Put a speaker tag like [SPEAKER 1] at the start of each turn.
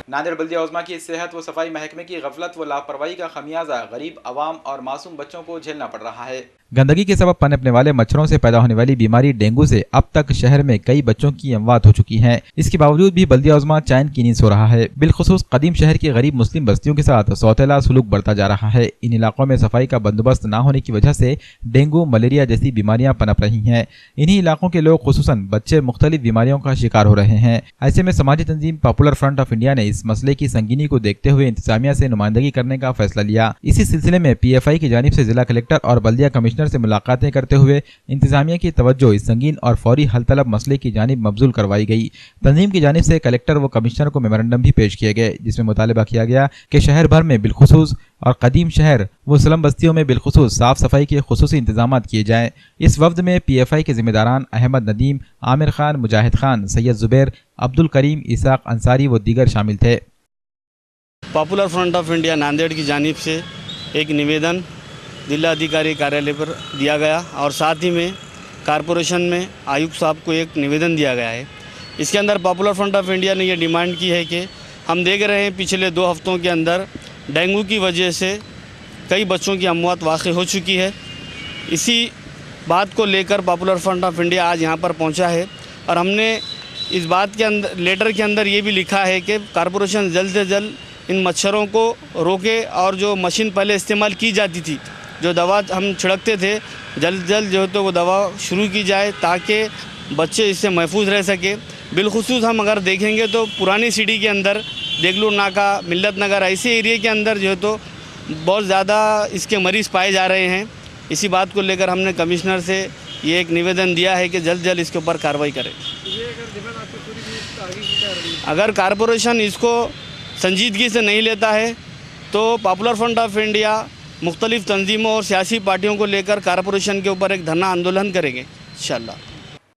[SPEAKER 1] नांदेड़ बल्दिया उज़्मा की सेहत व सफाई महकमे की गफलत व लापरवाही का खमियाजा गरीब अवाम और मासूम बच्चों को झेलना पड़ रहा है। गंदगी के सबब पनपने वाले मच्छरों से पैदा होने वाली बीमारी डेंगू से अब तक शहर में कई बच्चों की अमवात हो चुकी है। इसके बावजूद भी बल्दिया उज़्मा चैन की नींद सो रहा है। बिलखुसूस कदीम शहर की गरीब मुस्लिम बस्तियों के साथ सौतेला सुलूक बढ़ता जा रहा है। इन इलाकों में सफाई का बंदोबस्त न होने की वजह से डेंगू मलेरिया जैसी बीमारियां पनप रही हैं। इन्हीं इलाकों के लोग खुसूसन बच्चे मुख्तलिफ बीमारियों का शिकार हो रहे हैं। ऐसे में समाजी तंजीम पॉपुलर फ्रंट ऑफ इंडिया ने इस मसले की संगीनी को देखते हुए इंतजामिया से नुमाइंदगी करने का फैसला लिया। इसी सिलसिले में PFI की जानिब से जिला कलेक्टर और बल्दिया कमिश्नर से मुलाकातें करते हुए इंतजामिया की तवज्जो इस संगीन और फौरी हल तलब मसले की जानिब मबजूल करवाई गई। तंजीम की जानिब से कलेक्टर व कमिश्नर को मेमोरेंडम भी पेश किए गए, जिसमें मुतालबा किया गया कि शहर भर में बिलखुसूस और कदीम शहर व स्लम बस्तियों में बिलखुसूस साफ सफाई के खुसूसी इंतजाम किए जाएं। इस वफ्द में PFI के जिम्मेदारान अहमद नदीम, आमिर खान, मुजाहिद खान, सैयद जुबैर, अब्दुल करीम, इसाक अंसारी व दीगर शामिल थे।
[SPEAKER 2] Popular front of India Nanded की जानिब से एक निवेदन जिलाधिकारी कार्यालय पर दिया गया और साथ ही में कारपोरेशन में आयुक्त साहब को एक निवेदन दिया गया है। इसके अंदर पॉपुलर फ्रंट ऑफ इंडिया ने ये डिमांड की है कि हम देख रहे हैं पिछले 2 हफ्तों के अंदर डेंगू की वजह से कई बच्चों की अमवात वाक़ई हो चुकी है। इसी बात को लेकर पॉपुलर फ्रंट ऑफ इंडिया आज यहाँ पर पहुँचा है और हमने इस बात के अंदर लेटर के अंदर ये भी लिखा है कि कारपोरेशन जल्द से जल्द इन मच्छरों को रोके और जो मशीन पहले इस्तेमाल की जाती थी, जो दवा हम छिड़कते थे, जल्द जल्द जो है तो वो दवा शुरू की जाए ताकि बच्चे इससे महफूज रह सके। बिलखुसूस हम अगर देखेंगे तो पुरानी सिटी के अंदर देगलूर नाका, मिल्लत नगर ऐसे एरिया के अंदर जो है तो बहुत ज़्यादा इसके मरीज़ पाए जा रहे हैं। इसी बात को लेकर हमने कमिश्नर से ये एक निवेदन दिया है कि जल्द जल्द इसके ऊपर कार्रवाई करें। अगर कारपोरेशन इसको संजीदगी से नहीं लेता है तो पॉपुलर फ्रंट ऑफ इंडिया मुख्तलिफ तंजीमों और सियासी पार्टियों को लेकर कारपोरेशन के ऊपर एक धरना आंदोलन करेंगे इंशाअल्लाह।